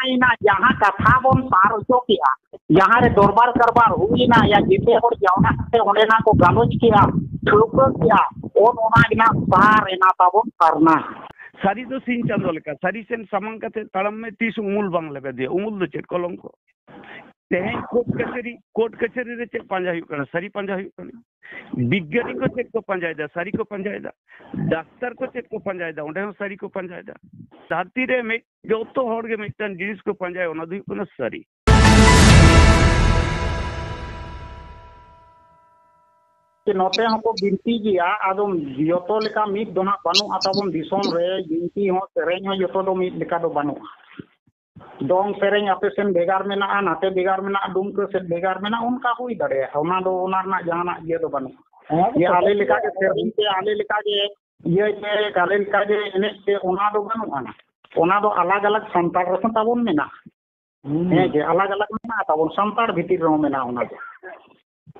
ina jaha katha bon par ocho kia jaha re dorbar karbar huina ya jite hor jauna te onde na ko galoj kia thuko kia ona gina par ena tabon karna सारी तो सिंह चांदो लेका सारी सेन सामान कते तालम में 30 उमुल बांग लगा दिया उमुल दो चेक कलम को तेहे कोर्ट कचेरी रे चेक पंजा हुई करना सारी पंजा हुई करना विज्ञानी को चेक को पंजायदा सारी को पंजायदा डॉक्टर को चेक को पंजायदा उन्हें हम सारी को पंजायदा धरती रे में जो तो होड़ के मिटन जिनिस को पंजाय ओना दुई को सारी नोते हमको गिनती गया आदम योतो लेका मिट दोना बानु आताबन दिसोम रे गिनती हो सेरेñ हो योतो दो मिट लेका दो बानु दोंग सेरेñ आपे सेन बेगार मेना नाते बेगार मेना दुम को से बेगार मेना उनका हुई दड़े ओना दो ओना ना जहाना ये दो बानु ये आले लेका के सेरेñ पे आले लेका के ये काले लेका के एने से ओना दो बानु आना ओना दो अलग-अलग संतार रसन ताबन मेना हे जे अलग-अलग मेना ताबन संतार भीतर रो मेना ओना दो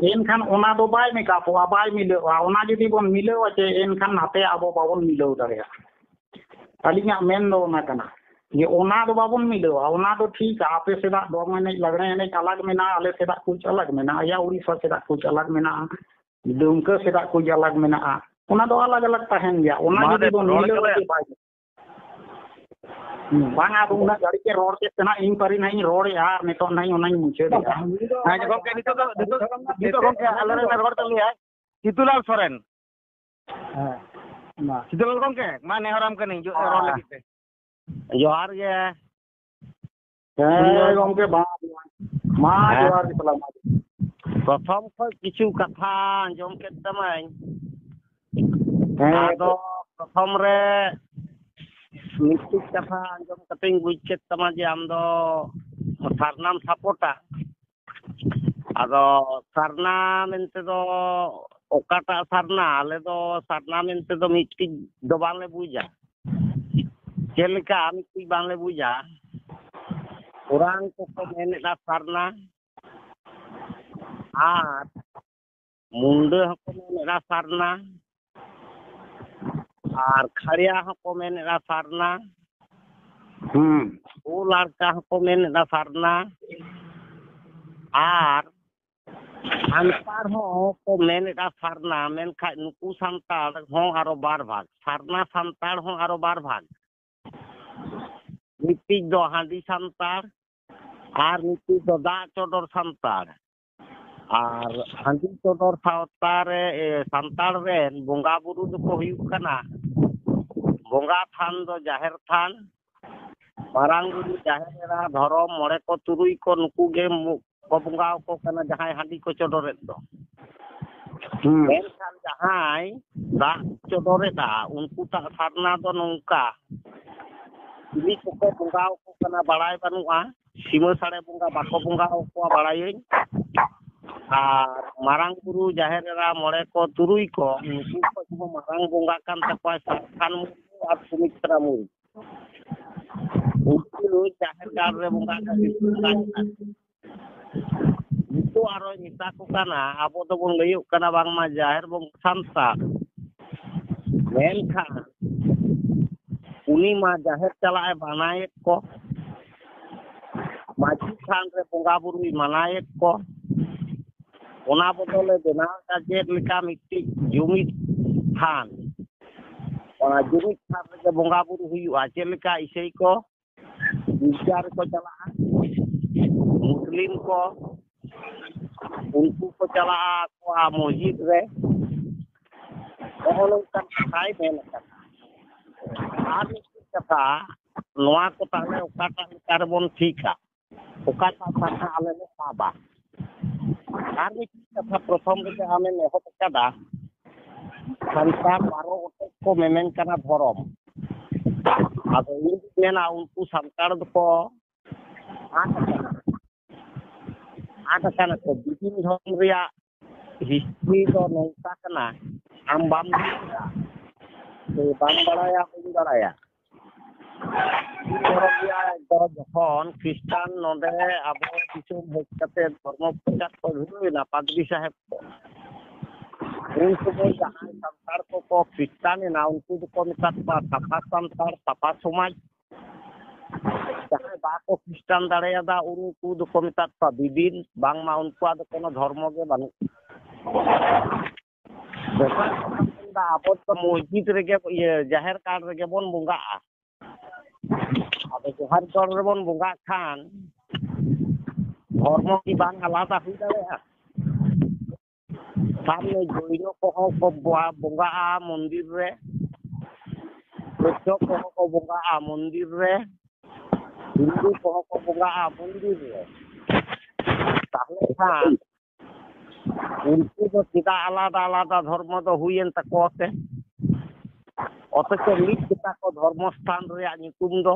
एनखान ओना दो बाय में कापोआ बाय मिलेवा ओना जदि बोन मिलेवा चे एनखान नाते आबो बाबन मिलेव दाड़ेया अलिया मेन दो ओना कना ये ओना दो बाबन मिलेवा ओना दो ठीक आपे सेदा दोंग एने लगने एने अलग मेना आले सेदा कुछ अलग मेना या उड़ीसा सेदा कुछ अलग मेना दुमका सेदा कुछ अलग मेना ओना दो अलग-अलग तहन गया ओना जदि बोन मिलेवा चे बाय बांगा दो ना गाड़ी के रोड के तना इन परी नहीं रोड यार ने तो नहीं ओना मुझे हां जब के नितो गम के अलरे में रोड चल है चितुलाल सोरेन हां मा चितुलाल गम के मा नेहराम के नहीं जो रोड लगी पे जोहार गे ए गम के मा जोहार के सलाम प्रथम को किछु कथा अंजम के तमाय आदो प्रथम रे मिट्टी कथा अंजम कटिंग बुझ तमा जे आम दो सारनाम सपोर्टा आदो सारना मेनते दो ओकाटा सारना आले दो सारना मेनते दो मिट्टी दो बांगले बुझा चेलका मिट्टी बांगले बुझा कुरान को मेनेदा सारना आर मुंडे को मेनेदा सारना और खड़िया को मेनेदा सारना ओ लड़का को मेनेदा सारना और संतार को मेनेदा सारना मेनखा नुकु संतार हो आरो बार भाग सारना संतार हो आरो बार भाग मिट्टी दो हांडी संतार और मिट्टी दो दा चोडर संतार और हांडी चोडर सावतार संतार रेन बोंगा बुरु दो हुयुक कना बोंगा थान दो जाहेर थान मारांग बुरु जाहेरा धरम मोड़े को तुरुई को नुकु गे को बोंगा को कना जहां हांडी को चोडरे दो मेनखान जहां दा चोडरे दा उनको ता सारना दो नौका इनी को बोंगा को कना बड़ाई बनुआ सीमा साड़े बोंगा बाको बोंगा को बड़ाई और मारांग बुरु जाहेरा मोड़े को तुरुई को नुकु को जो मारांग बोंगा कान तपा साखान और सुमित्रा मुरी उनको लो जाहेर गार रे बोंगा का तो आरो निता को काना आबो तो बोन लइयो काना बांग मा जाहेर बोंगा संता मेनखान उनी मा जाहेर चलाए बनाए को माजी थान रे बोंगा बुरु मनाए को ओना बदले बेना का जेट लिका मिट्टी जुमी थान ओना जुमी थान रे बोंगा बुरु हुयुआ चेलका इसई को विचार को चला मुस्लिम को उनको को चला को मस्जिद रे ओहलो का खाई मेन का आर कथा नोआ को ताले ओकाटा कार्बन ठीका ओकाटा साथा आले ने पाबा आर कथा प्रथम रे हमें नेहत कदा संसार 12 गोटे को मेमेन कना धरम आदो इन मेना उनको संतार को आठ कना को बिपिन धर्म रिया हिस्ट्री दो नौका कना आम बाम तो बाम बड़ाया हुई बड़ाया दो जखन ख्रिस्टान नोदे आबो किछु हेकते धर्म प्रचार को हुइना पादरी साहेब को उन समय जहां संसार को ख्रिस्टान ना उनको को मिता सफा संसार सफा समाज ᱡᱟᱦᱟᱸᱭ ᱵᱟᱠᱚ ᱠᱷᱨᱤᱥᱴᱟᱱ ᱫᱟᱲᱮᱭᱟᱫᱟ ᱩᱱᱠᱩ ᱫᱚᱠᱚ ᱢᱮᱛᱟᱫ ᱠᱚᱣᱟ ᱵᱤᱫᱤᱱ, ᱵᱟᱝᱢᱟ ᱩᱱᱠᱩᱣᱟᱜ ᱫᱚ ᱠᱳᱱᱳ ᱫᱷᱚᱨᱢᱚ ᱜᱮ ᱵᱟᱹᱱᱩᱜ᱾ ᱟᱵᱚ ᱫᱚ ᱢᱚᱥᱡᱤᱫ ᱨᱮᱜᱮ ᱡᱟᱦᱮᱨ ᱜᱟᱲ ᱨᱮᱜᱮ ᱵᱚᱱ ᱵᱚᱸᱜᱟᱜᱼᱟ᱾ ᱟᱫᱚ ᱡᱟᱦᱮᱨ ᱜᱟᱲ ᱨᱮᱵᱚᱱ ᱵᱚᱸᱜᱟᱜ ᱠᱷᱟᱱ ধর্ম কি বাং আলাদা হয়ে দাঁড়ায়? সামনে জৈন কহন কো বঙ্গা মন্দির রে, বৌদ্ধ কহন কো বঙ্গা মন্দির রে, হিন্দু কহন কো বঙ্গা মন্দির রে। তাহলে খান উনকু তো চিটা আলাদা আলাদা ধর্ম তো হুইয়েন তাকোতে, অথচ মিট গেতা কো ধর্মস্থান রেয়াগ নিতুম দো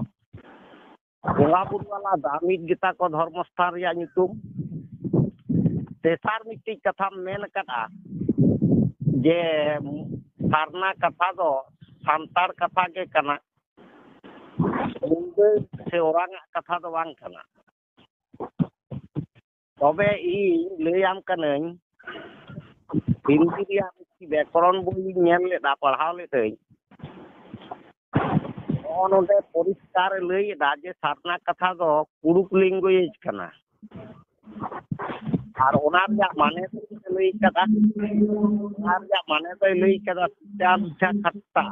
বঙ্গা বুরু আলাদা, মিট গেতা কো ধর্মস্থান রেয়াগ নিতুম। तेसार मिट्टी कथा मेन कथा जे सारना कथा दो सांतार कथा के कना, मुंडे से ओरांग कथा दो बांग कना। तबे इ लैयाम कनई हिंदी रिया मिट्टी व्याकरण बोई नेल लेदा पढ़ाव लेदै ओनोदे परिष्कार लैदा जे सारना कथा दो कुरुक लैंग्वेज कना। আর ওনার যা মানে লই কাদা, আর যা মানে তো লই কাদা চার খাট্টা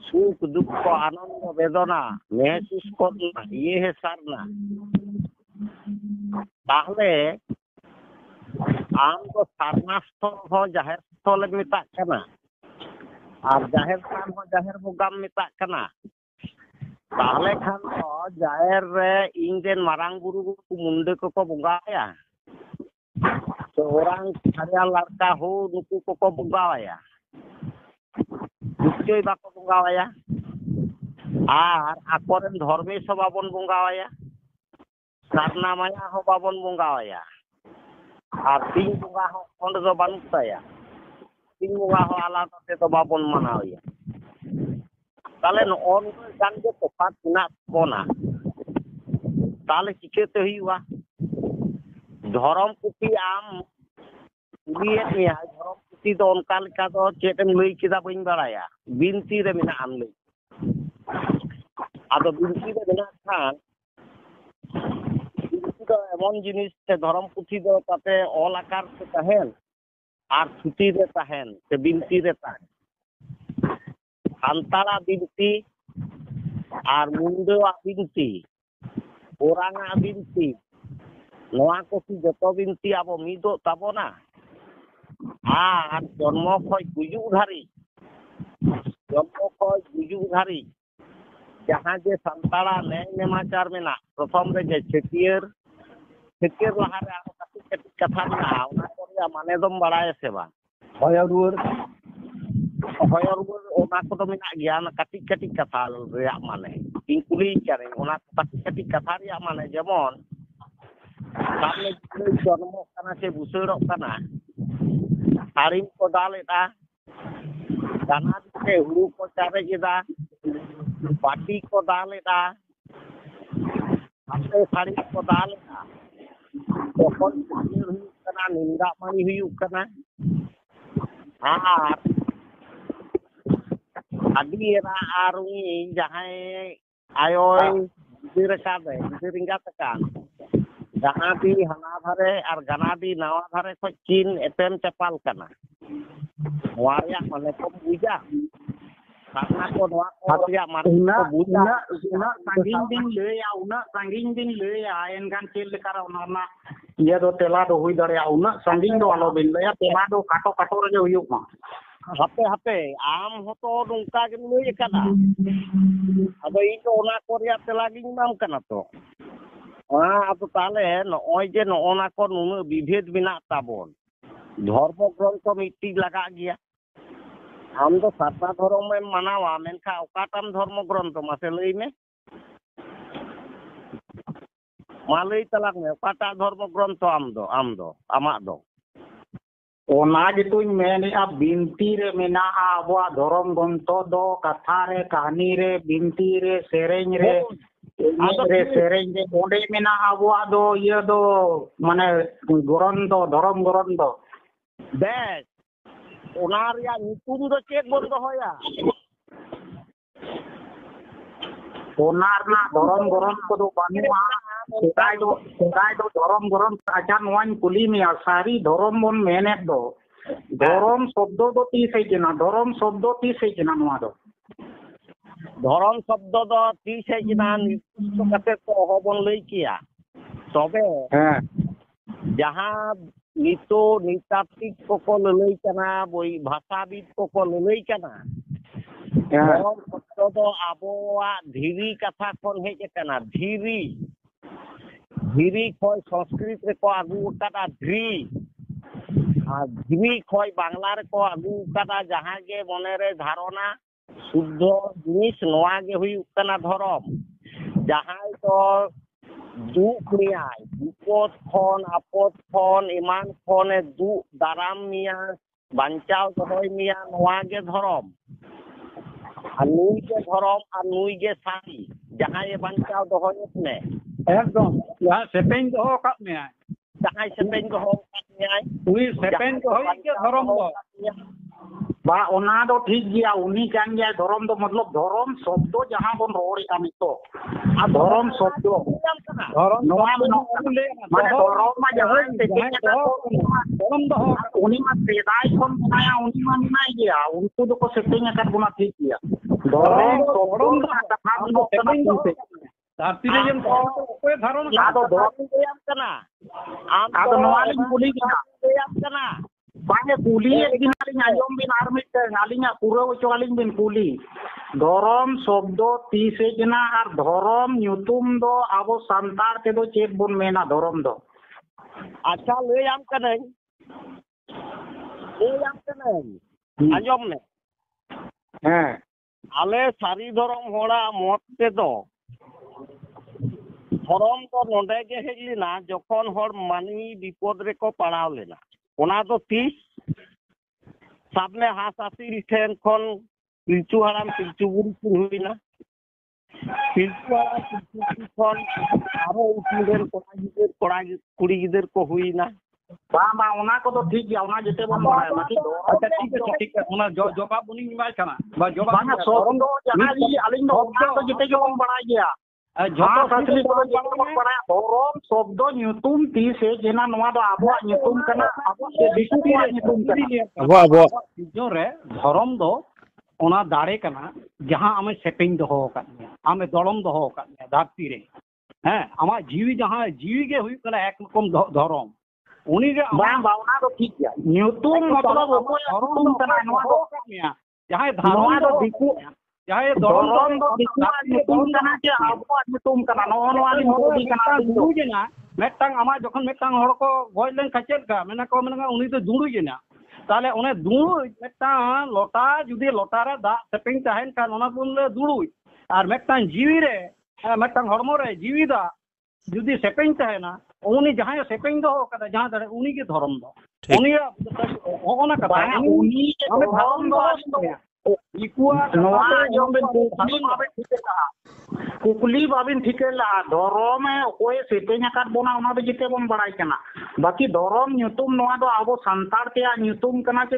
সুখ দুঃখ আনন্দ বেদনা মেহসুস করনা ইয়ে হে সারনা। তাহলে আম তো সারনা স্থল হ জাহের স্থলে মেতাক কানা আর জাহের স্থান হ জাহের বগাম মেতাক কানা। তাহলে খান তো জাহের রে ইংরেন মারাং বুরু মুন্ডে को বঙ্গায়া, तो orang karya larka ho nuku koko bungawaya, niশ্চয় bako bungawaya, আর আকরেন ধর্মে সব বাবন বঙ্গাওয়া, সারনা মায়া হো বাবন বঙ্গাওয়া, আর তিন বঙ্গা হো খন্ড তো বানুতায়া, তিন বঙ্গা হো আলাদাতে তো বাবন মানাওয়া। তাহলে অন গান যে তফাৎ মেনাক বনা, তাহলে চিকাতে হুইবা ধরম পুঁথি আম কুলিয়ে নিয়া ধরম পুঁথি তো অনকা লেকা তো চেটেম লই কেদা বাñ বাড়ায়া, বিনতি রে মেনা আম লই। আদো বিনতি রে মেনা খান বিনতি তো এমন জিনিস সে ধরম পুঁথি তো তাতে অল আকার তে তাহেন আর ছুটি রে তাহেন সে বিনতি রে তাহেন। সান্তাড়া বিনতি আর মুন্ডা বিনতি ওরাঙা বিনতি নোয়া কফি যত বিনতি আবো মিদো তাবো না। আর জন্ম খয় গুজুগ ধারি, জন্ম খয় গুজুগ ধারি যাহা যে সান্তাড়া ন্যায় নেমাচার মেনা প্রথম রেগে ছেটিয়ার ছেটিয়ার লাহারে আরো কাটিজ কাটিজ কথা মেনা ওনা করে মানে দম বাড়ায় সে বা হয়রুর ওনা কত মেনা গিয়া না কাটিজ কাটিজ কথা রেয়া মানে ইন কুলি কারে ওনা কাটিজ কাটিজ কথা রেয়া মানে যেমন সামনে জন্ম কানা সে বুসড়ক কানা হাড়িম को दालेदा दाना दिते हुड़ू को चारेजेदा बाटी को दालेदा हाथे साड़ी को दालेदा तखन हुयुग कना निंदा मानी हुयुग कना। আর আদি এরা আর উনি যাহাই আয়ই দিরকাদে দিরিঙ্গাত কান গানাদি হানা ধারে আর গানাদি নাওয়া ধারে খয় চীন এতেম চাপাল কানা। নোয়া রিয়া মানে কো বুঝা সারনা কো নোয়া কো রিয়া মানে una কো বুঝা una sanging din leya una sanging din leya enkan chel lekara ona iya do tela do hui dare una sanging do alo bin leya tela do kato kato re huyuk ma হাতে হাতে আম হতো নৌকা গে লই কানা। আদো ই তো ওনা কো রিয়া তেলা গিং নাম কানা তো আদো তাহলে নয় যে নওনা কো নুন বিভেদ বিনা তাবন ধর্মগ্রন্থ মিট্টি লাগা গিয়া। আম তো সারনা ধর্মে মানাওয়া মেনখা ওকাটাম ধর্মগ্রন্থ মাসে লই মে মা লই তালাক মে ওকাটা ধর্মগ্রন্থ আম দো আমাক দো ona gituñ menea binti re mena abwa dhorom gonto do katha re kahani re binti re sereny re रे सेरेñ रे ओंडे मेना abwa do iya do mane goronto dhorom goronto বেশ ওনার ইয়া নিতুম দো চেক বন্ধ হয়া धरम गरम को बानुआ सेदाय धरम गरम अच्छा नोवानी कुली में सारी धरम बन मेने धरम शब्द दो तीस हेजना धरम शब्द तीस हेजना नोवा दो धरम शब्द दो तीस हेजना कते तो होबन लई किया तबे जहां नितो नितात्विक को लई कना बोई भाषाविद को लई कना धरम शब्द दो आबोआ धीरी कथा कोन हेज कना धीरी धीरी खोय संस्कृत रे को आगु कटा धी आ धीरी खोय बांग्ला रे को आगु कटा जहां के मने रे धारणा शुद्ध जिनिस नोआ गे हुई कना धरम जहां तो दुख नियाय विपद खन आपद खन ईमान खने दु दाराम निया बांचाव दहय निया नोआ गे धरम आ नुई के धरम आ नुई गे सारी जहां ये बांचाव दहय ने एकदम यहाँ सेपेन दो कब में आए जहां सेपेन दो कब में आए उनी सेपेन दो ही के धर्म दो बा ओना दो ठीक गया उनी कान गया धरम दो मतलब धरम शब्द जहां बन रोड़ी का नितो आ धरम शब्द धर्म नोआ माने धरम मा जहां सेपेन धर्म दो उनी मा सेदाय कोन बनाया उनी मा नहीं गया उनको तो को सेपेन का बुना ठीक गया धरम शब्द कथा बनो सेपेन दो धरती रे जम कोई धर्म ना तो धरम देम कना आ तो नोआलिन कुली गना देम कना बांगे कुली एक दिन आलिन आजम बिन आरमिट आलिन पूरा चोलिन बिन कुली धरम शब्द 30 जना और धरम ᱧᱩᱛᱩᱢ दो आबो संतार ते दो चेक बन मेना धरम दो अच्छा ले आम कने आजम ने हां आले सारी धरम होड़ा मत ते दो धरम तो नोडे गे हेजलिना जखन हर मानवी विपद रे को पड़ाव लेना ओना तो 30 सामने हासासी ठेन खन पिलचू हराम पिलचू बुरी हुईना पिलचू हराम पिलचू खन आरो उठिदेर कोड़ा कुड़ी गिदर को हुईना बा ओना को तो ठीक गया ओना जेते बन बड़ा बाकी अच्छा ठीक है ओना जवाब बुनी निमाय कना बा जवाब बांगा धरम दो जहां ली आलिन दो ओना तो जेते जो बन बड़ा गया जहाँ असली को बड़ा धरम शब्द ᱧᱩᱛᱩᱢ 30 जना नोआ दो आबो ᱧᱩᱛᱩᱢ कना आबो से दिकु को ᱧᱩᱛᱩम कना आबो जो रे धरम दो ओना दाड़े कना जहां आमे सेपेन दो हो कना आमे दड़म दो हो कना धरती रे हैं आमा जीवी जहां जीवी के हुई कना एक रकम धरम उनी के बावना तो ठीक है ᱧᱩᱛᱩᱢ मतलब ओको ᱧᱩᱛᱩम कना नोआ दो कना जहां धरम दो दिकु जहां धरम दो दिकु ᱧᱩᱛᱩम कना के आबो ᱧᱩᱛᱩम कना नोआ वाली मोदी कना दुड़ू जना मेटांग आमा जखन मेटांग हड़ को गoj लेन खचेल का मेना को मेना उनी तो दुड़ू जना ताले ओने दुड़ू मेटांग लोटा जुदी लोटा रे दा सेपिंग तहन का ओना कोन ले दुड़ू और मेटांग जीवी रे मेटांग हड़मो रे जीवी दा जुदी सेपिंग तहना उनी जहां सेपिंग दो कदा जहां दरे उनी के धरम दो उनी ओना कदा उनी के धरम दो इकुआ नोआ जो बिन कुकुली बाबिन ठिकेला कुकुली बाबिन ठिकेला धरम में कोई सेपेन आकार बोना ओना दो जिते बन बड़ाई कना बाकी धरम ᱧᱩᱛᱩᱢ नोआ दो आबो संतार ते ᱧᱩᱛᱩᱢ कना के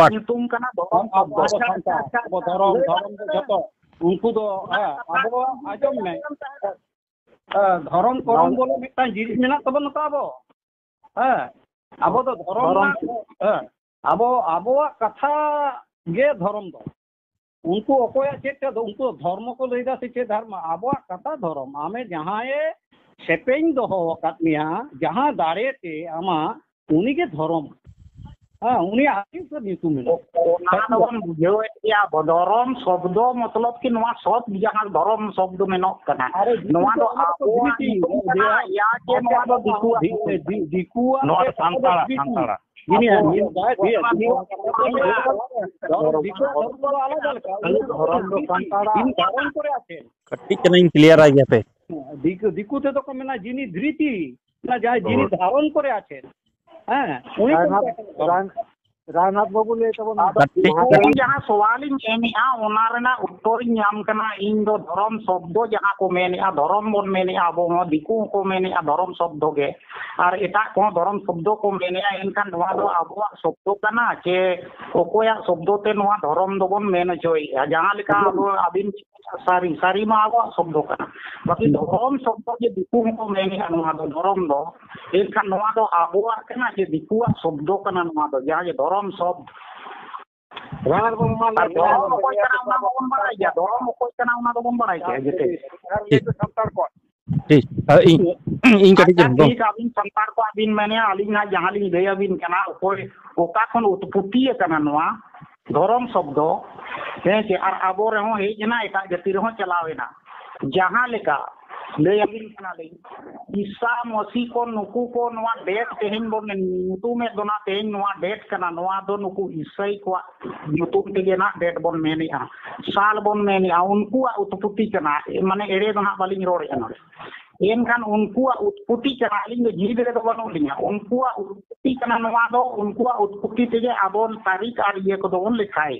ᱧᱩᱛᱩᱢ कना धरम अच्छा धरम दो जतो उनको दो आबो आजम में धरम करम बोले मिटा जिनिस मेना तबन नताबो आबो तो धरम आबो कथा गे धरम दो उनको अकोया चेत दो उनको धर्म को लेदा से चे धर्म आबो कथा धर्म आमे जहां ये सेपेन दो हो कतमिया जहां दारे ते आमा उनी के धर्म उनी आती से नीतु मिलो ओना बन बुझो या धरम शब्द मतलब कि नोआ शब्द जहां धरम शब्द में न कना नोआ दो आबो या के नोआ दो दिकु नोआ संताड़ा ini क्लियर आ गया पे दिकु ते तो को मेना जिनी धृति ना जाय जिनी धारण करे आछे हैं उनी रानाथ बाबू ले तबन जहां सवालिन एमिया ओना रेना उत्तर नाम कना इन दो धरम शब्द जहां को मेनिया धरम बन मेनिया आबो दिकु को मेनिया धरम शब्द गे और एटा को धरम शब्द को मेनिया इनकान नोआ दो आबो शब्द कना के ओकोया शब्द ते नोआ धरम दो बन मेन जोई जहां लिका आबो अबिन सारी सारी मा आबो शब्द कना बाकी धर्म शब्द जे दिकु को मेने नोआ दो धर्म दो एनखान नोआ दो आबो कना जे दिकुआ शब्द कना नोआ दो जहां जे धर्म शब्द रार बो मान धर्म कोई कना उना बन बड़ाई गया धर्म कोई कना उना दो बन बड़ाई गया जेते संतार को ठीक इन कटी जन दो ठीक अबिन संतार को अबिन मैंने आलिना जहां लिन दे अबिन कना कोई ओका खन उत्पत्ति कना नोआ धर्म शब्द है कि आबो रहो हेजना एटा जाति रहो चलावेना जहां लेका ले अबिन कना ले ईसा मसीह को नुकु को नोआ डेट तेहिन बोन नुतु में दोना तेहिन नोआ डेट कना नोआ दो नुकु ईसाई को नुतु तेगे ना डेट बोन मेनिया साल बोन मेनिया उनको उत्पत्ति कना माने एड़े दोना बालिन रोड कना एनखान उनको उत्पत्ति कना लिंग जीव रे दो बनो लिंगा उनको उत्पत्ति कना नोआ दो उनको उत्पत्ति तेगे आबोन तारीख और ये को दोन लिखाई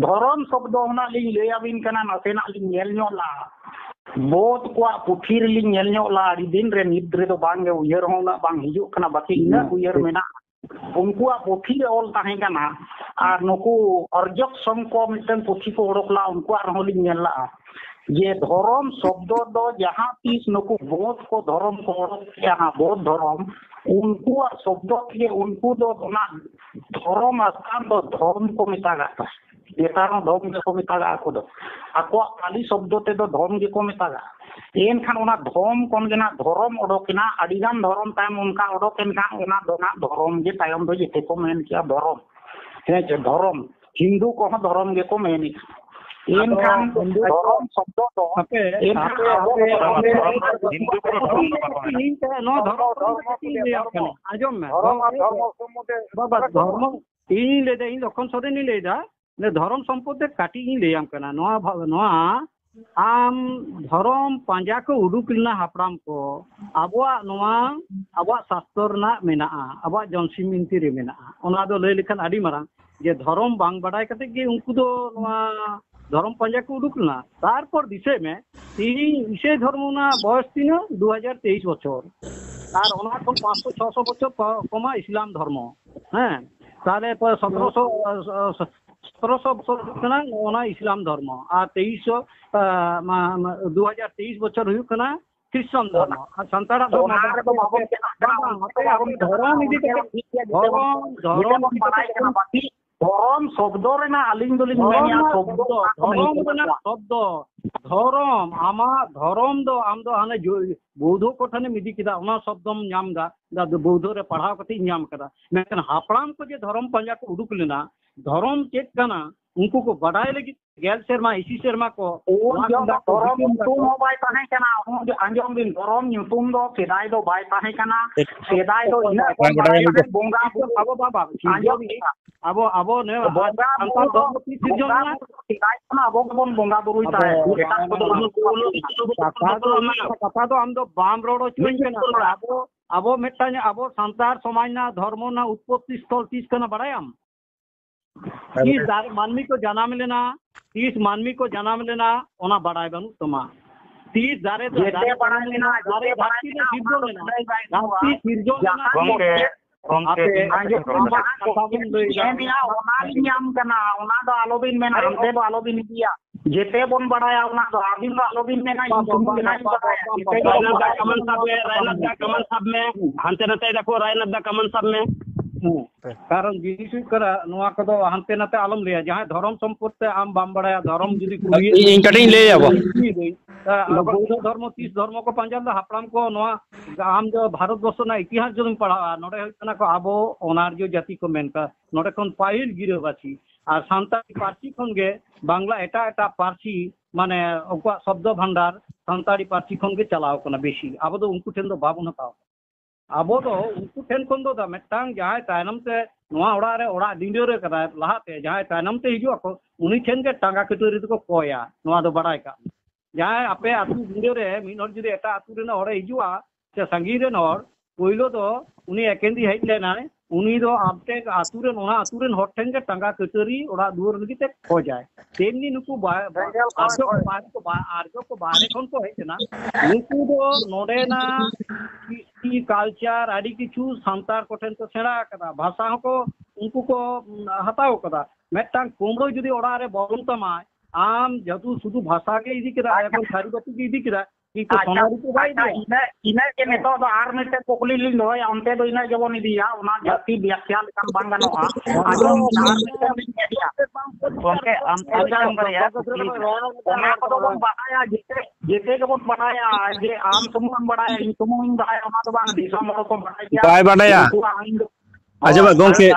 धर्म शब्द होना लिंग ले अबिन कना नसेना लिंग नेल ला बोध को पुथीर लिंग नेल ला अड़ी दिन रे निद रे दो बांगे उयर होना बांग हिजु कना बाकी इना उयर मेना उनको पुथी ऑल ताहे कना और नुकु अर्जक संग को मिटन पुथी को ओडकला उनको आरो लिंग नेल ला ये धर्म शब्द दो जहां तीस नुकु बोध को धर्म को ओडक यहाँ बोध धर्म उनको शब्द के उनको दो ना धर्म स्थान दो धर्म को मितागा एतानो धर्म के को मितागा को दो आको खाली शब्द ते दो धर्म के को मितागा एन खान उना धर्म कोन गेना धर्म ओडकिना अडिगान धर्म ताम उनका ओडकेन खान उना दोना धर्म जे तायम दो जेते को मेन किया धर्म है जे धर्म हिंदू को धर्म के को मेन एन खान धर्म शब्द तो एन नो धर्म आजम में बाबा धर्म इन ले दे इन लखन सोदे नि ले दा ने धर्म संपत्ति काटी इन ले आम कना नोआ आम धर्म पांजा को उडुक लेना हापड़ाम को आबवा नोआ आबवा शास्त्र ना मेना आबवा जनसिम इंति रे मेना ओना दो ले लेखन आडी मारा जे धर्म बांग बडाय कते के उनको दो नोआ धर्म पांजा को उडुक लेना तारपर दिसे में इसे धर्म ना बयस तीन 2023 बछर আর ওনার 500-600 বছর কমা ইসলাম ধর্ম হ্যাঁ তাহলে 1700 বছর কানা ওনা ইসলাম ধর্ম আর 2023 বছর হইউ কানা খ্রিস্টান ধর্ম আর সান্তাড়া ধর্ম ধর্ম ইদি ধর্ম বানাই কানা বাকি ধর্ম শব্দ রে না আলিং দলিং মেনিয়া শব্দ ধর্ম না শব্দ धर्म आमा धर्म दो आम दो हाने बौद्ध को ठाने मिदी किदा ओना शब्दम नाम दा बौद्ध रे पढ़ाव कते नाम कदा मेकन हापड़ाम को जे धर्म पंजा को उडुक लेना धर्म चेक कना उनको को बडाय लगी गेल शर्मा इसी शर्मा को धर्म तुम हो बाय ताहे कना अंजम दिन धर्म तुम दो सेदाय दो बाय ताहे कना सेदाय दो इना बोंगा अब बाबा अब ने अंतर धर्म की सिर्जन ना सेदाय कना अब कोन बोंगा बुरुई ताहे कथा तो हम दो बाम रोड चुइन कना अब मेटा अब संसार समाज ना धर्म ना उत्पत्ति स्थल तीस कना बडायम 30 मानवी को जन्म लेना 30 मानवी को जन्म लेना ओना बड़ाई बनू तमा 30 दारे तो दारे बड़ा लेना दारे धरती ने सिरजो लेना धरती सिरजो लेना आपे आगे कथाबिन लोइया ओना नियम कना ओना दो आलोबिन में हमते दो आलोबिन दिया जेते बोन बड़ाया ओना दो आबिन दो आलोबिन में ना कमन सब में हंते नते देखो रायनदा कमन सब में कारण जिनिस करा नोआ कदो हानते नाते आलम लिया जहां धर्म संपत्ति आम बाम बड़ाया धर्म जुदी कुड़ी इन कटिंग ले जाबो बौद्ध धर्म 30 धर्म को पंजाब दा हापड़ाम को नोआ आम जो भारत वर्ष ना इतिहास जो पढ़ा नोडे होना को आबो ओनार जो जाति को मेनका नोडे कोन पाइल गिरबाची और सान्ताली पार्सी खन गे बांग्ला एटा एटा पार्सी माने उनका शब्द भंडार सान्ताली पार्सी खन गे चलाव कना बेसी आबो दो उनको ठेन दो बाबू हताओ अब तो उनको ठेन खन दो मिटांग जहां तायनम ते नोआ ओड़ा रे ओड़ा डिंडो रे कदा लहाते जहां तायनम ते हिजु को उनी ठेन के टांगा कटोरी को कोया नोआ दो बड़ाय का जहां आपे आतु डिंडो रे मिनर जुदि एटा आतु रे ओड़े हिजुआ से संगी रे नोर पहिलो तो उनी एकेंदी हेज लेना उनी दो आपते आतु रे नोना आतु रे हर ठेन के टांगा कटोरी ओड़ा दुर लगी ते खो जाए तेमनी नुकु आर्जो को बाहरे खन को हेजना नुकु दो नोडे ना की कल्चर आदि किछु संतार कोठेन तो सेड़ा कदा भाषा को उनको को हताओ कदा मेटांग कुमड़ो जुदी ओड़ा रे बोलुन तमा आम जतु शुद्ध भाषा के इदी किरा अपन सारी बात के इदी किरा कि तो सोनारी को भाई ina ke neto do ar mite kokuli lin do ya onte do ina jabon idiya ona jati biakya lekan bang ganoa ajo ar mite lin dia gongke am number ya ona ko do bon bahaya jete ke bon bahaya je am semua bahaya ini semua ing bahaya ona do bang di somo ko bahaya Bye badaya. Aja ba gongke.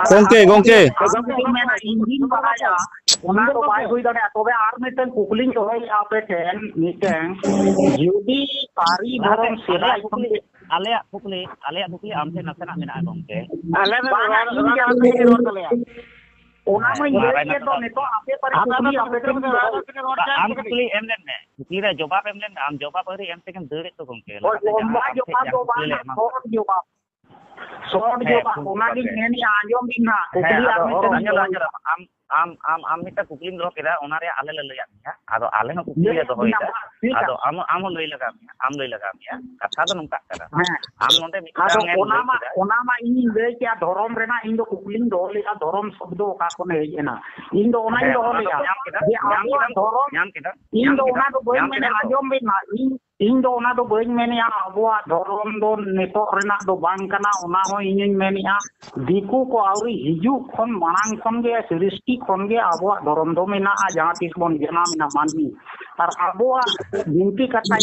Engine bahaya ona do bai hui dare tobe ar mite kukuling do ape ten miten judi pari dharam sera alea kukli am se nasena mena gongke ale me ror kale ona ma ye to neto ape pari kukuli ape am kukli emlen ne kukli re jawab emlen am jawab pari em te kan dere to gongke Soal jawab ona di neni anjom bina kukuli am mita kukling do kira ona re ale le ya ado ale no kukli do hoida ado am loi laga ya katha do nongka kara am nonde ona ma ini le kya dhorom rena indo kukling do le dhorom shobdo ka ko ne ena indo ona do le ya dhorom indo ona do boy mene anjom bina indo ona do boy mene ya abwa dhorom do neto rena do bang kana ona ho inin mene ya diku ko auri hiju khon manang khon ge sristi khon ge abwa dhorom do mena a jaha tis bon jana mena manhi ar abwa binti kata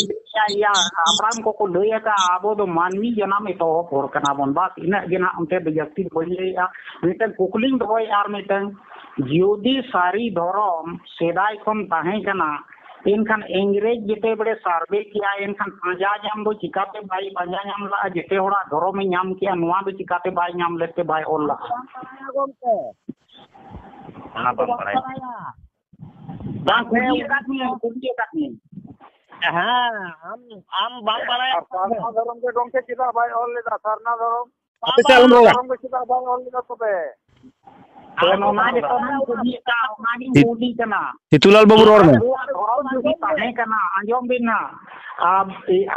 ya abram ko lay ka abo do manmi jana me to por kana bon bas ina gena onte do jakti bolle ya miten kukling do ar miten jodi sari dhorom sedai khon tahe kana इनखान इंग्रेज जिते बड़े सर्वे किया इनखान पांजा नाम दो चिकाते by Panja नाम ला जिते होड़ा धरो में नाम किया नुआ दो चिकाते बाई नाम लेते by Ola ona bang parai bang kuliye katni ha am bang parai sarna dharam ke gongke kida bhai ol leda sarna dharam Ape salam roga. dharam ke kida bhai ol leda tobe ona de ona kuli kana Titulal babu ror me. धर्म जुदी ताहे कना आंजम बिना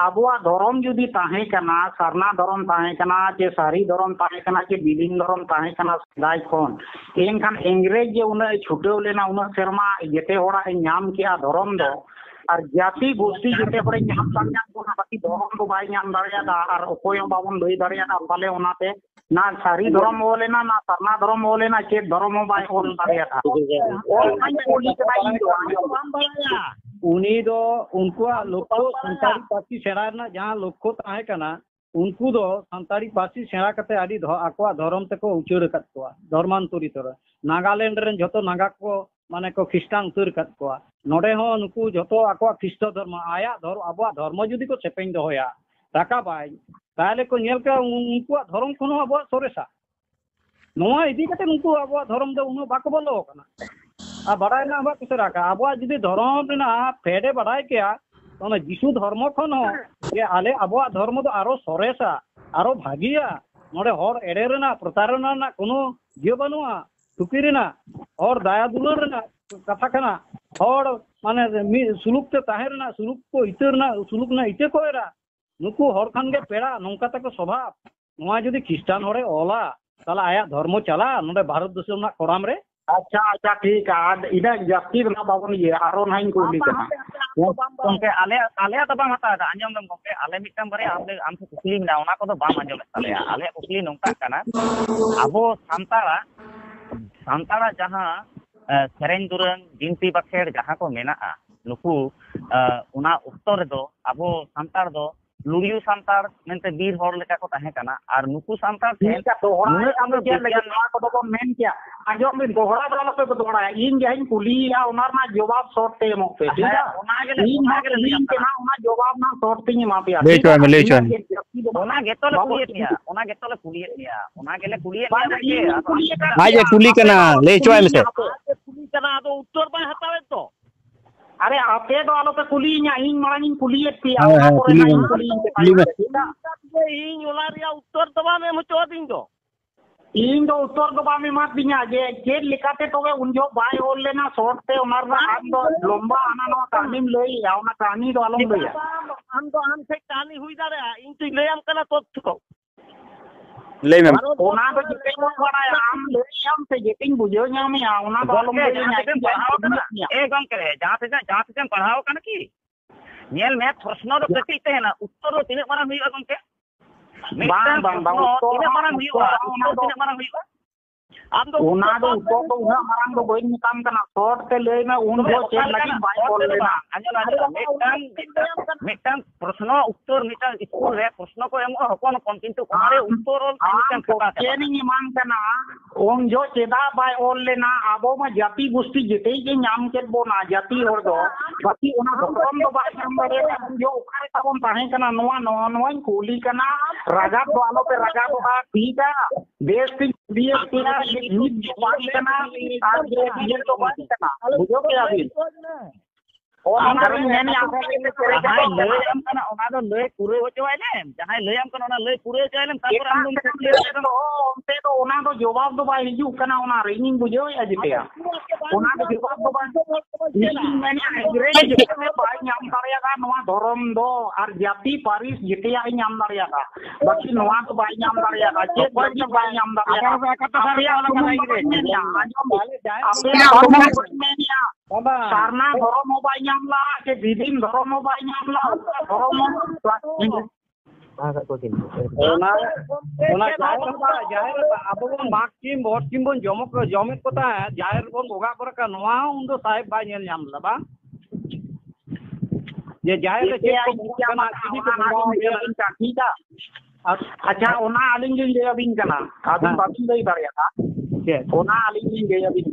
आबुआ धर्म जुदी ताहे कना सरना धर्म ताहे कना जे सारी धर्म ताहे कना जे बिलिंग धर्म ताहे कना सदाय खन एनखान इंग्रेज जे उना छुटेव लेना उना शर्मा जेते होड़ा नाम किया धर्म दो और जाति गोष्ठी जेते होड़े नाम तांया कोना बाकी धर्म को बाय नाम दाड़ियादा और ओकोय बाबन लई दाड़ियादा पाले उनाते ना सारी धर्म हो लेना ना सरना धर्म हो लेना चे धर्म हो बाय ओल दाड़ियादा और कोली के बाय दो उनी दो उनको लोको संतारी पासी सेरा ना जहां लोको ताहे कना उनको दो संतारी पासी सेरा कते आदि आकोआ धर्म तको उचुर कत कोआ धर्मांतरित नागालैंड रेन जतो नागा को माने को ख्रिस्टान उतर कत कोआ नोडे हो नुकु जतो आकोआ ख्रिस्ट धर्म आया धर्म आबो धर्म जुदी को सेपेन दोया टाका बाय ताले को नेल का उनको धर्म कोनो आबो सोरेसा नोआ इदी कते उनको आबो धर्म दो उनो बाको बोलो कना आ बड़ाई ना बा कुछ रखा अब जुदी धर्म ना फेडे बड़ाई क्या तो जीशु धर्म खन हो ये आले अब धर्म तो आरो सरेसा आरो भागिया नोडे हर एड़े ना प्रतारणा ना कोनो जियो बनुआ टुकी ना और दाया दुलर ना कथा कना हर माने सुलुक ते ताहेर ना सुलुक को इतर ना सुलुक ना इते कोयरा नुकु हर खान के पेड़ा नौका तक स्वभाव नोआ जुदी ख्रिस्टान हरे ओला ताला आया धर्म चला नोडे भारत देश ना कोराम रे अच्छा अच्छा ठीक है इधर जाति ना बाबन ये आरो नहीं को लिखना gongke ale ta bang hata da anjom dam gongke ale mitang bare am se kukli na ona ko do bang anjom ale kukli nongka kana abo santara jaha sereng durang jinti bakher jaha ko mena a nuku una uttor do abo santar do लुरियो सांतार मेंते बीर हर लेका को ताहे कना और नुकु सांतार ठीक है दोहरा हम जे लगे ना को तो मेन क्या आजो में दोहरा वाला पे दोहरा इन जहिन कुलिया उनार ना जवाब शॉर्ट मो पे ठीक है ओना के ना ओना जवाब ना शॉर्ट पे मा पे ले चो ओना गेतो ले कुलिया ओना गेले कुलिया आजे कुली कना ले चो में से कुली कना तो उत्तर पे हतावे तो अरे आपे तो आलो पे कुली nya ing malang kuliet pia कुली में ing ola ria उत्तर तो बा में मुचो दिन तो ing do उत्तर तो बा में मत दिया जे के लिखाते तो वे उन जो बाय ओल लेना शॉर्ट पे उमर ना हम तो लंबा आना नो कहानी लई आओ ना कहानी तो आलम लई हम से कहानी हुई दारे ing तो ले हम कना तो ले में ओना तो जिते बड़ा आम ले आम से जितिंग बुझो ᱧᱟᱢᱮ ओना तो आलम ले ए गंके जहां से पढ़ाओ कना की नेल में प्रश्न रो कटी तेना उत्तर रो तिने मारा हुई गंके बांग तिने मारा हुई ओना तिने मारा हुई आप तो ओना दो तो उना मारांग दो बइन काम कना शॉर्ट ते ले में उन जो चेक लगी बाय बोल लेना मिटन प्रश्न उत्तर मिटन स्कूल रे प्रश्न को एम हकोन कोन किंतु कोमारे उत्तर और मिटन खबा केनी मान कना उन जो चेदा बाय ओल लेना आबो में जाति गोष्ठी जिते के नाम के बोना जाति और दो बाकी ओना कम दो बाय नंबर जो उखारे तबन ताहे कना नोवा नोवा कुली कना राजा दो आलो पे राजा दो ठीक है देश की बीएस केना बात करना आज ये तो बात करना बुझो के अभी और हमारे मैंने आगे ले हम कना ओना दो ले पूरे हो चवाइले जहां ले हम कना ओना ले पूरे चवाइले तापर हम तो ओनते तो ओना दो जवाब दो बाय हिजु कना ओना रेनिंग बुझो या जिते ओना दो जवाब दो बाय मैंने अंग्रेज में बाय नाम दारियागा नवा धरम दो और जाति पारिस जिते आई नाम दारियागा बाकी नवा तो बाय नाम दारियागा जे बाय नाम दारियागा कता सारिया वाला अंग्रेज आपे बाबा सारना धरम बाय नाम ला के विदिन धरम बाय नाम ला धरम ओना जाहिर अब बन मार्किम भोटकिम बन जमित कोता जाहिर बन बोगा पर का नवा उन दो साहेब बाय नेल नाम ला बा जे जाहिर के कना ठीक है अच्छा ओना आलिंग जे अबिन कना आदम बाकी दई दारिया के ओना आलिंग जे अबिन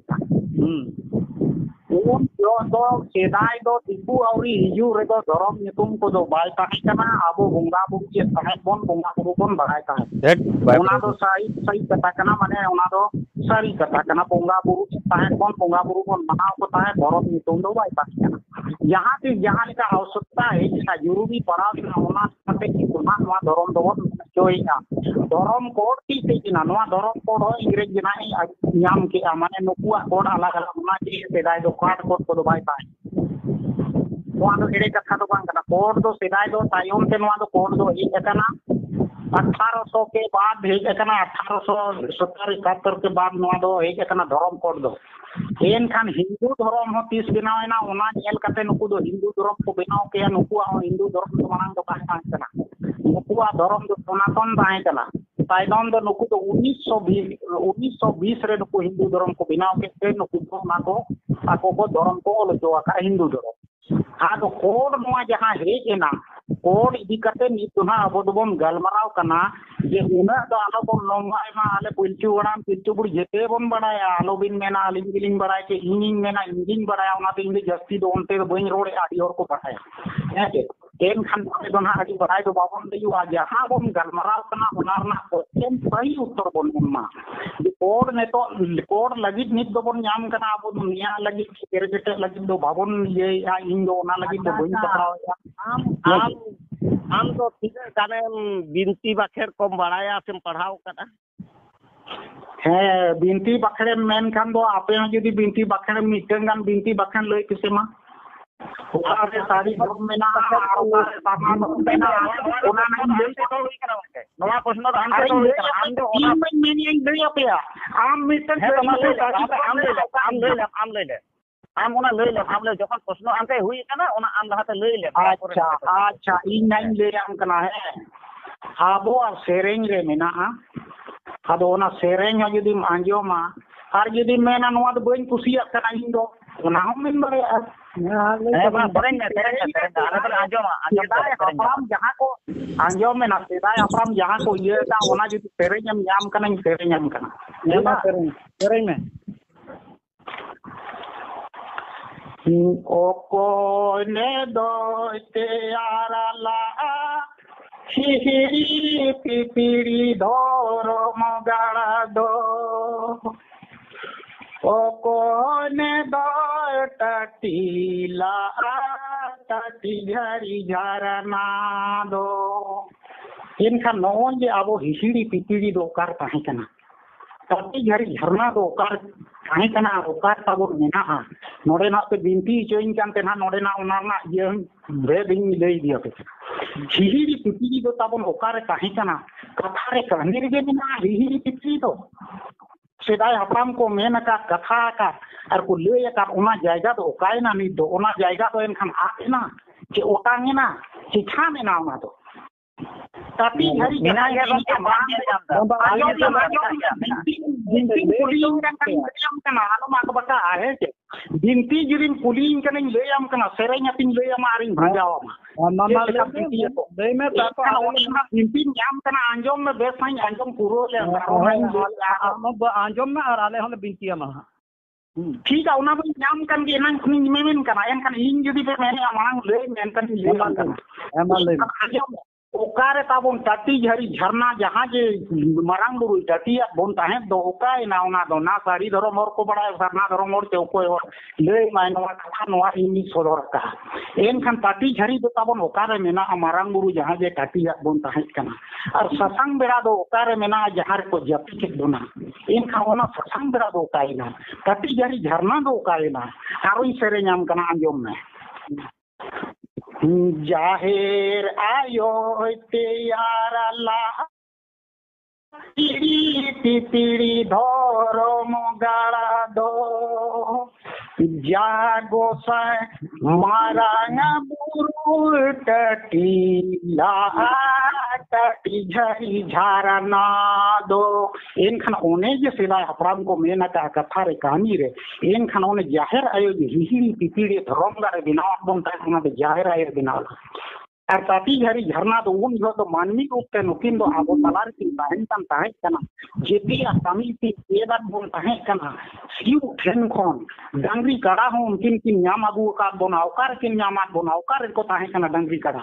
उन जो सेदाय दो तिबु औरी हिजु रे दो धरम नितुम को दो बाय ताहे कना आबो बोंगा बुक जे ताहे bone bhunga book borne by ताहे ओना दो सही कथा कना माने ओना दो सारी कथा कना बोंगा बुक ताहे बोंगा बुक बोन मनाव को ताहे धरम नितुम दो बाय ताहे कना जहां लेका आवश्यकता है जिना जरूरी पड़ा ओना कते की नवा धरम दो जोइना धरम कोड की तेना नवा धरम कोड हो इंग्रेज जना नाम के माने नुकुआ कोड अलग अलग ओना के सेदाय दो कार्ड कोड को बाय ताहे नवा दो एड़े कथा दो बांग कना कोड दो सेदाय दो तायम ते नवा दो कोड दो एक कना 1800 के बाद हेज कना 1870 71 के बाद नवा दो एक कना धरम कोड दो एन खान हिंदू धर्म हो 30 बनावेना ओना नेल कते नुकु दो हिंदू धर्म को बनाव के नुकुआ हिंदू धर्म तो मानन दो काहे कना नुकुआ धर्म दो सनातन ताहे कना ताइदम दो नुकु दो 1920 रे नुकु हिंदू धर्म को बनाव के नुकु को ना को आको को धर्म को ओल जो का हिंदू धर्म आ तो कोड नवा जहां हेज एना कोड इदी कते नितुना अब दोबन गलमराव कना जे उना दो आलो बन लंगाय मा आले पिलचू वड़ाम पिलचू बुड़ जेते बन बड़ाया आलो बिन मेना आलिंग बिलिंग बड़ाय के इंगिंग मेना इंगिंग बड़ाया ओना ते इंगे जस्ती दो उनते बइन रोड़े आडी और को पठाया है केन खान बारे दो ना आडी बड़ाय दो बाबन दे युवा जहां बन गलमराव कना ओना ना क्वेश्चन सही उत्तर बन उनमा जे कोड ने तो कोड लगी नित दो बन नाम कना अब दुनिया लगी केरकेटे लगी दो बाबन ये या इंगो ओना लगी दो बइन पकड़ाव आम तो ठीक है काने बिनती बाखेर कम बड़ाया से पढ़ाओ कना है बिनती बाखेर मेन खान दो आपे जदी बिनती बाखेर मिटन गान बिनती बाखेर लई किसे मा ओकारे सारी धर्म में ना सामान मेना ओना नहीं लेते तो होई करा के नवा प्रश्न तो आंसर तो होई करा आम दो ओना में नहीं दे आपे आम मिटन है तमासे आम ले ले आम ओना ले ले आम ले जखन प्रश्न आंसर हुई कना ओना आम लहाते ले ले अच्छा इन नाइन ले आम कना है आबो और सेरेंग रे मेना आदो ओना सेरेंग जदी आंजोमा आर जदी मेना नवा दो बइन कुसिया कना इन दो ओना हम मेन बरे जहां को आंजोम में ना सेदाय अपराम जहां को ये दा ओना जदी सेरेंग नाम कना सेरेंग नाम कना सेरेंग में ओको ने दो तेयाराला हिहिरी पिपिरी धोर मगाड़ा दो ओको ने दो टटीला टटी झरी झरना दो इनखान नोन जे आबो हिहिरी पिपिरी दो कार ताहे कना टटी झरी झरना दो कार ताहे कना ओकार ताबो मेना नोडे ना पे बिनती चोइन कानते ना नोडे ना ओना ना ये भेदिंग लई दिया पे हिहिरी पिपली दो ताबन ओकारे ताहे कना कथा रे कहनी रे मेना हिहिरी पिपली दो सेदाय हपराम को मेन का कथा का और को ले का ओना जायगा तो ओकायना नि दो ओना जायगा तो एनखान आना जे ओटांगेना जे खामेना ओना तो tapi hari kena yang binti jirim puling kan yang leyam kena serenya ting leyam aring bajawam mama binti nyam kena anjom me besang anjom puro le anjom na arale hon binti ama ठीक है उना भी नाम kan ge nang kuning memen kana en kan ing judi pe mene amang le men kan le kan emal le ओकारे ताबोन टाटी झरी झरना जहाँ जे मरांग बुरु टाटी bone ताहे दो ओकाय ना ओना दो ना सारी धरो मोर को बड़ा सरना धरो मोर ते ओकोय ले माय नवा कथा नवा हिंदी सोदर का एन खान टाटी झरी दो ताबोन ओकारे मेना मरांग बुरु जहाँ जे टाटी बोन ताहे कना और ससंग बेरा दो ओकारे मेना जहाँ को जपी के दोना एन खान ओना ससंग बेरा दो ओकाय ना टाटी झरी झरना दो ओकाय ना आरोई सेरे नाम कना अंजोम में जाहिर आयो ते यारला पीड़ी धरो मोगाड़ा दो जागो से मारांगा बुरु टटीला टटी झरी झारना दो इन खान ओने जे सिलाई हपराम को मेना का कथा रे कहानी रे इन खान ओने जाहिर आयो हिहिरी पिपीड़ी धरमगा रे बिना बन ता दे जाहिर आयो बिना और ताती झरी झरना तो उन जो तो मानवी रूप ते नुकिन दो आबो तलार की ताहन कना जेपी आसामी ती एदात बोन ताहे कना सिउ ठेन खोन डांगरी कड़ा हो उनकिन की न्याम आगु का बोना ओकार किन न्यामात बोना ओकार को ताहे कना डांगरी कड़ा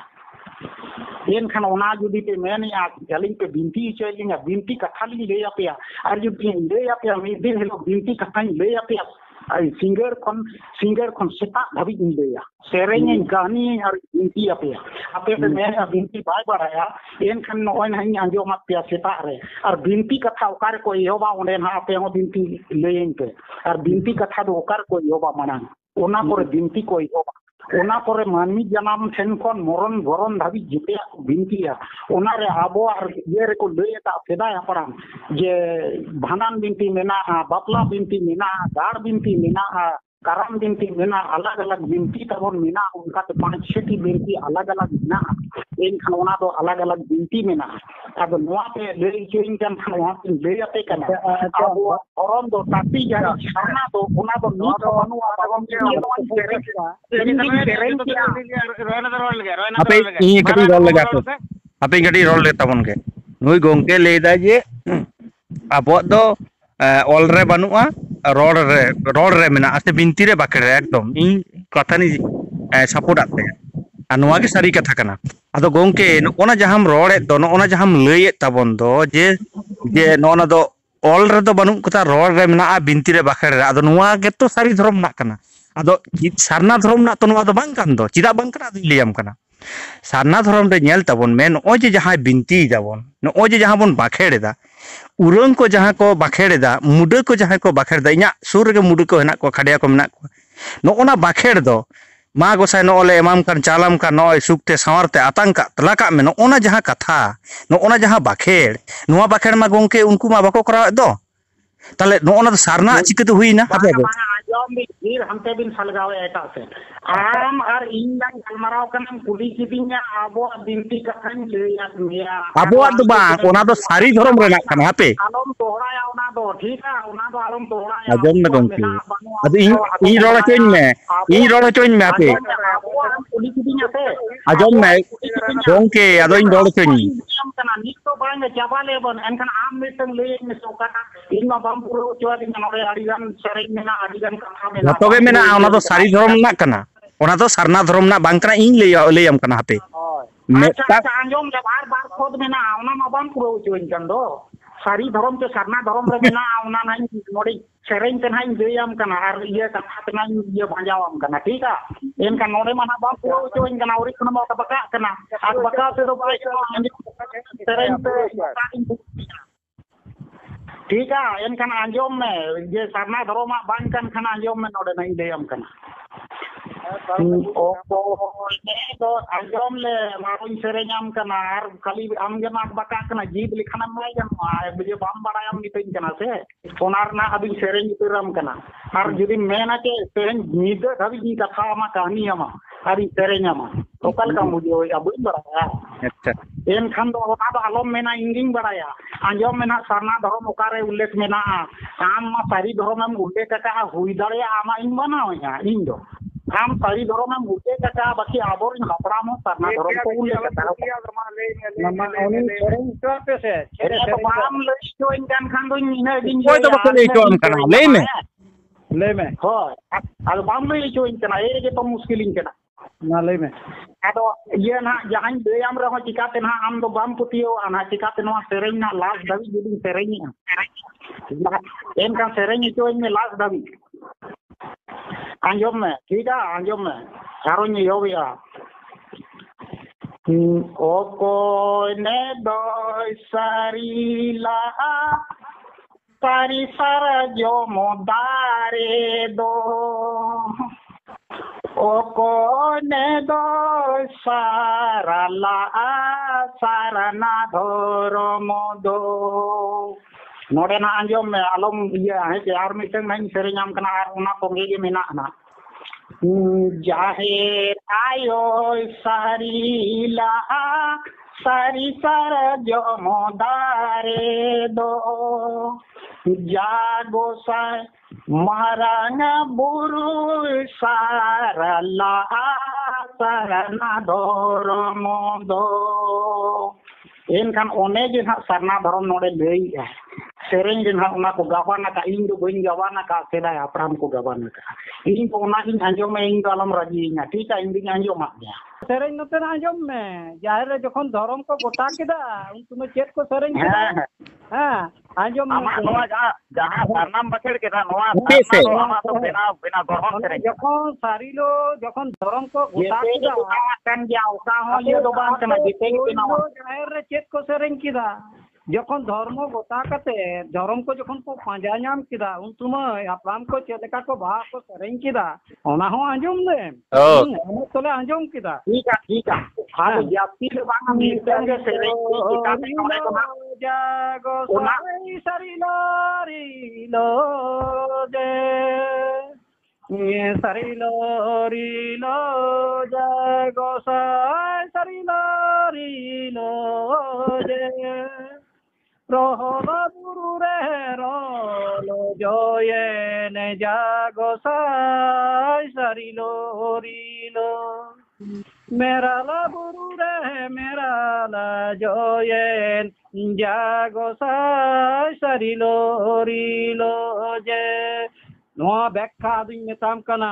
एन खान ओना जुदी पे मेन या जलिंग पे बिनती चलिंगा बिनती कथा ली ले आपया और जुदी ले आपया मी दिन हेलो बिनती कथा ले आपया आई सिंगर खन सेता धाबी इंदेया सेरेंग गानी और बिनती आपया आपे पे मेन बिनती बाय बराया एन खान नोय नहीं आंजो मत पिया सेता रे और बिनती कथा ओकार को योबा ओने ना आपे हो बिनती लेइन पे और बिनती कथा दो ओकार को योबा मना ओना पर बिनती को योबा ओना पर मानवी जनाम ठेन खन मरण भरण धाबी जिते बिनतिया ओना रे आबो और ये रे को लेता सेदा हपराम जे भांडान बिनती मेना बापला बिनती मेना गाड़ बिनती मेना करम बिनती मेना अलग अलग बिनती तबन मेना उनका तो 5-6 बिनती अलग अलग मेना इन खान ओना तो अलग अलग बिनती मेना अब नोआ पे ले चोइन kan नोआ पे ले आते कना अब औरन दो ताती जाना छाना तो ओना तो नी तो बनु आबम आपे इ कटी रोल लगा तो आपे कटी रोल ले तबन के नुई गोंके लेदा जे आबो दो ऑल रे बनुआ रोड रे मेना आसे बिनती रे बाकरे एकदम इन कथा नि सपोर्ट आते अनुआ के सारी कथा कना आदो गोंके ओना जहाम रोड़े दो ओना जहाम लइए तबन दो जे नोना दो ऑल रे दो बनु कथा रोड रे मेना बिनती रे बाकरे आदो नुआ के तो सारी धर्म ना कना आदो सारना धर्म ना तो नुआ दो बांग कान दो चिदा बांग कना लियाम कना सारना धर्म रे नेल तबन मेन ओ जे जहां बिनती जाबन नो जे जहां बन बाखेड़ेदा उरंग को जहां को बाखेड़ेदा मुडे को जहां को बाखेड़दा इना सुर रे मुडे को हेना को खडिया को मेना को नो बाखेड़ दो मा गोसाय नोले एमाम कान चालाम का नय सुखते सावरते आतंका तलाका में नो जहां कथा नो जहां बाखेड़ नोआ बाखेड़ मा गोंके उनको मा बाको कराव दो ताले नो सारना चिकते हुईना हापे आजम बिर हमते बिन सलगावे एटा से आम और इंजन गलमराव कनम कुली किदिnya आबो बिनती कथन लेया मिया आबो दो बांग ओना दो सारी धर्म रेना कना हापे आलम तोहराया ओना दो ठीक है ओना दो आलम तोहराया आजम में गोंके अद इ रोड़ा चोइन में हापे कुली किदिnya से आजम में गोंके आदो इन रोड़ा चोइन कना निक तो बांग चाबा लेबन एनकन आम मिटन ले में सोकाना इनमा बम पुरो चोआ दिन नरे आडिगन सरेज मेना आडिगन कथा में जतोगे मेना ओना दो सारी धर्म ना कना ओना तो सरना धर्म ना बांग कना इन लेयम कना हापे अच्छा आंजोम जब बार खोद में ना ओना मा बम पुरो चोइन कन दो सारी धर्म के सरना धर्म रे मेना ओना नहीं नोडी सेरेन के नहीं लेयम कना और ये कथा ते नहीं ये भाजावम कना ठीक है इनका नोरे मना बम पुरो चोइन कना और इखन मा बका कना आग बका से तो सेरेन पे ठीक है इनखान आंजोम में ये सरना धर्म बांग कन खाना आंजोम में नोडे नहीं लेयम कना आजम ले मारुन सेरेኛम कना आर खाली आम गे माक बाका कना जीत लिखना माय जानवा बुझे बाम बड़ायाम नितइन कना से ओनार ना अभी सेरेኝ उतरम कना आर जुदी मेना के सेरेኝ नीद अभी जी कथा मा कहानी आमा आरी सेरेኛमा ओकल का मुझे अब बड़ा अच्छा एन खान दो ओना दो आलम मेना इंगिंग बड़ाया आंजम मेना सरना धर्म ओकारे उल्लेख मेना आम मा सारी धर्म में उल्लेख का हुई दाड़े आमा इन बनाया इन दो आम सारी धर्म में उल्लेख का बाकी आबोर हपड़ाम सरना धर्म को उल्लेख का नमा उनी सेरेኝ तो पे से छेरे बाम लइतो इन कान खान दो इन दिन कोई तो बको ले तो हम कना ले में हो अब बाम लइतो इन कना ए जे तो मुश्किल इन कना ना ले में आदो ये ना जहां देयाम रहो चिकाते ना आम दो बाम पुतियो आना चिकाते नवा सेरेኝ ना लास्ट दावी जुदी सेरेኝ एन का सेरेኝ तो इन में लास्ट दावी आंजम में ठीक है आंजम में हारो ने योबिया ओको ने दो सारीला पारी सारा जो मोदारे दो ओको ने दो साराला साराना धोरो मोदो नोडे ना आंजम में आलम ये है कि आर मिटंग नहीं सेरेኛम कना आर उना कोंगे के मेना ना जाहिर आयो सारीला सारी सारा जो मोदारे दो जागो सा महाराणा बुरु साराला साराना धोरो मोदो एनखान ओने जे ना सरना धर्म नोडे लई सेरेኝ दिन ना को गवाना का इन दो बइन गवाना का सेदा अपराम को गवाना का इन को ना इन आंजो में इन आलम राजी ना ठीक है इन दिन आंजो मा गया सेरेኝ नते ना आंजम में जाहिर रे जखन धर्म को गोटा केदा उन तुम चेत को सेरेኝ केदा हां आंजम आमा नोआ जहां सरनाम बछड़ केदा नोआ नोआ तो बिना बिना ग्रहण सेरेኝ जखन सारीलो जखन धर्म को गोटा केदा कान गया ओका हो ये दो बात कना जेते बिना जाहिर रे चेत को सेरेኝ केदा जखन धर्म गोटा कते धर्म को जखन को पांजा नाम किदा उन समय अपराम को चेलेका को भा को सेरेኝ किदा ओना हो आंजम ले हम तोले आंजम किदा ठीक है हां जाति ले बांगा मिलते सेरेኝ किदा जागो सरीलो रीलो दे सरीलो रीलो जागो सरीलो रीलो दे रोहला बुरु रे रोलो जोये ने जागो साई सरीलो रीलो मेरा ला बुरु रे मेरा ला जोये जागो साई सरीलो रीलो जे नोआ बेक्खा दुኝ मेताम कना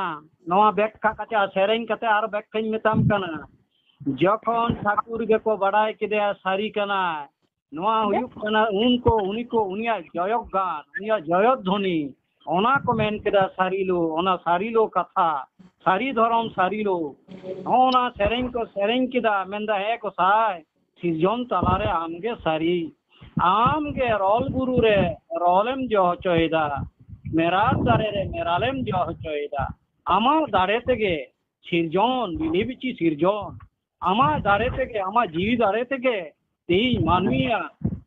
नोआ बेक्खा कचा सेरेኝ कते आर बेक्खाኝ मेताम कना जखन ठाकुर गे को बड़ाय किदे सारी कना नोआ हुयुक कना उनको उनिको उनिया जयक गान उनिया जयक ध्वनि ओना को मेन केदा सारीलो ओना सारीलो कथा सारी धर्म सारीलो ओना सेरेኝ को सेरेኝ केदा मेंदा है को साय सिजन तलारे आमगे सारी आमगे रोल गुरु रे रोलेम जो चोयदा मेरा दारे रे मेरालेम जो चोयदा आमा दारे तेगे सिरजन बिलिबिची सिरजन आमा दारे तेगे आमा जीवी दारे तेगे तेई मानविया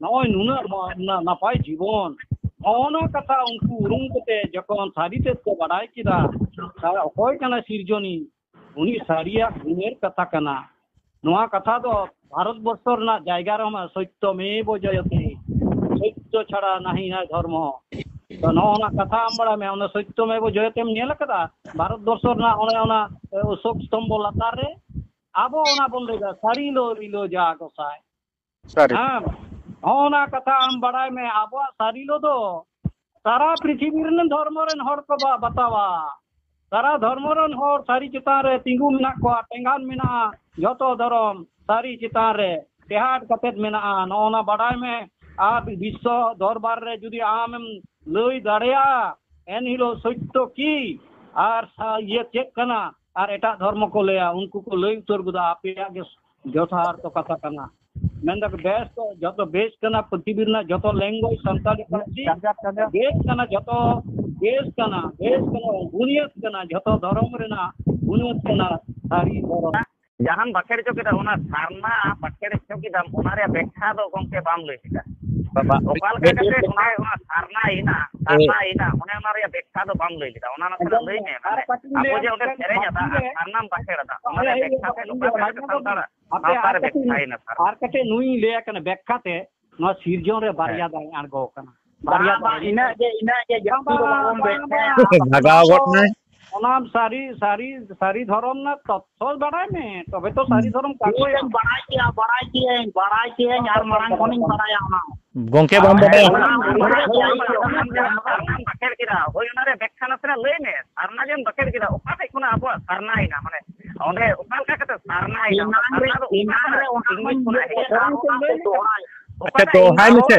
नय नुना नापाय जीवन ओना कथा उनको उरुम कते जखन सारीते को बड़ाय किदा अखय कना सिरजनी उनी सारिया गुणेर कथा कना नोआ कथा दो भारत वर्ष ना जायगा रे सत्यमेव जयते सत्य छड़ा नहीं है धर्म तो नोना कथा बड़ा में ओना सत्यमेव जयते नेल कदा भारत वर्ष ना ओना अशोक स्तंभ लातार रे आबो ओना बोल देगा सारीलो रीलो जागो साय हाँ ओना कथा हम बड़ाई में आबो सारीलो दो सारा पृथ्वी रन धर्म रन हर को बतावा सारा धर्म रन हर सारी चितान रे तिंगु मेना को टेंगान मेना जतो धर्म सारी चितान रे तेहाट कतेत मेना नोना बड़ाई में आप विश्व दरबार रे जुदी आम लई दाड़िया एन हिलो सत्य की आर ये चेक कना आर एटा धर्म को लेया उनको को लई उतर गुदा आपेया के यथार्थ तो कथा कना मेंदा बेस तो जतो बेस कना पृथ्वी ना जतो लैंग्वेज संताली पार्टी बेस कना जतो बेस कना बुनियाद कना जतो धर्म रे ना ᱩᱱᱟᱹᱜ ᱠᱟᱱᱟ ᱥᱟᱹᱨᱤ ᱫᱷᱚᱨᱚᱢ ᱡᱟᱦᱟᱱ ᱵᱟᱠᱷᱮᱲ ᱪᱚ ᱠᱮᱫᱟ ᱚᱱᱟ ᱥᱟᱨᱱᱟ ᱵᱟᱠᱷᱮᱲ ᱪᱚ ᱠᱮᱫᱟᱢ ᱚᱱᱟ ᱨᱮᱭᱟᱜ ᱵᱮখ্যᱟ ᱫᱚ ᱜᱚᱝᱠᱮ ᱵᱟᱢ ᱞᱟᱹᱭ ᱠᱮᱫᱟ ᱚᱠᱟ ᱞᱮᱠᱟ ᱠᱟᱛᱮ ᱚᱱᱟ ᱥᱟᱨᱱᱟ ᱤᱱᱟ ᱚᱱᱟ ᱨᱮᱭᱟᱜ ᱵᱮখ্যᱟ ᱫᱚ ᱵᱟᱢ ᱞᱟᱹᱭ ᱞᱮᱫᱟ ᱚᱱᱟ ᱱᱟᱥᱮᱱᱟᱜ ᱞᱟᱹᱭ ᱢᱮ ᱟᱵᱚ ᱡᱮ ᱚᱸᱰᱮ ᱥᱮᱨᱮᱧ ᱟᱫᱟ ᱥᱟᱨᱱᱟᱢ ᱵᱟᱠᱷᱮᱲ ᱟᱫᱟ ᱚᱱᱟ ᱨᱮᱭᱟᱜ ᱵᱮখ্যᱟ ᱛᱮ ᱚᱠᱟ ᱞᱮᱠᱟ ᱥᱟᱱᱛᱟᱲ ᱥᱟᱶᱛᱟ ᱨᱮ ᱵᱮখ্যাᱭᱮᱱᱟ ᱟᱨ ᱠᱟᱹᱴᱤᱡ ᱱᱩᱭ ᱞᱟᱹᱭ ᱠᱟᱱᱟ ᱵᱮখ্যᱟ ᱛᱮ ᱱᱚᱣᱟ ᱥᱤᱨᱡᱚᱱ ᱨᱮ ᱵᱟᱨᱭᱟ ᱫᱟᱲᱮ ᱟᱬᱜᱚ ᱠᱟᱱᱟ ᱵᱟᱨᱭᱟ ᱫᱟᱲᱮ ᱤᱱᱟᱹ ᱜᱮ ᱡᱟᱹᱥᱛᱤ ᱫᱚ ᱵᱟᱵᱚᱱ ᱵᱮখ্যাᱭᱟ ᱵᱷᱟᱜᱟᱣ ᱜᱚᱫ ᱱᱟᱭ ᱚᱱᱟ ᱥᱟᱹᱨᱤ ᱫᱷᱚᱨᱚᱢ ᱨᱮᱱᱟᱜ ᱛᱚᱛᱛᱷᱚ ᱵᱟᱲᱟᱭ ᱢᱮ ᱛᱚᱵᱮ ᱛᱚ ᱥᱟᱹᱨᱤ ᱫᱷᱚᱨᱚᱢ ᱠᱟᱜᱚᱡ ᱵᱟᱲᱟᱭ ᱠᱮᱭᱟᱹᱧ ᱟᱨ ᱢᱟᱲᱟᱝ ᱠᱷᱚᱱᱤᱧ ᱵᱟᱲᱟᱭᱟ ᱚᱱᱟ ᱜᱚᱝᱠᱮ ᱵᱟᱢ ᱵᱟᱰᱟᱭᱟ ᱵᱟᱠᱷᱮᱲ ᱠᱮᱫᱟ ᱦᱳᱭ ᱚᱱᱟ ᱨᱮᱭᱟᱜ ᱵᱮখ্যᱟ ᱱᱟᱥᱮᱱᱟᱜ ᱞᱟᱹᱭ ᱢᱮ ᱥᱟᱨᱱᱟ ᱡᱮᱢ ᱵᱟᱠᱷᱮᱲ ᱠᱮᱫᱟ ᱚᱠᱟ ᱴᱷᱮᱡ ᱠᱷᱚᱱᱟᱜ ᱟᱵᱚᱣᱟᱜ ᱥᱟᱨᱱᱟᱭᱮᱱᱟ ᱢᱟᱱᱮ ᱚᱸᱰᱮ ᱚᱠᱟ ᱞᱮᱠᱟ ᱠᱟᱛᱮ ᱥᱟᱨᱱᱟᱭᱮᱱᱟ ᱥᱟᱨᱱᱟ ᱫᱚ ᱤᱝᱞᱤᱥ ᱠᱷᱚᱱᱟᱜ ᱦᱮᱡ ᱮᱱᱟ ᱟᱪᱪᱷᱟ ᱫᱚᱦᱲᱟᱭ ᱢᱮᱥᱮ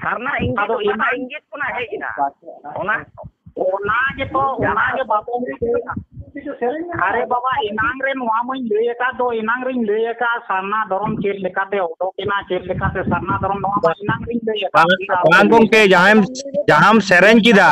ᱥᱟᱨᱱᱟ ইংরেজি কোনা হেই না ওনা গে বাবু আরে বাবা ইনাং রে নোয়া মই লই একা দো ইনাং রিং লই একা সারনা ধরম চেল লেকাতে ওডোকেনা চেল লেকাতে সারনা ধরম নোয়া ইনাং রিং লই একা bang gongke jaham sereñ kida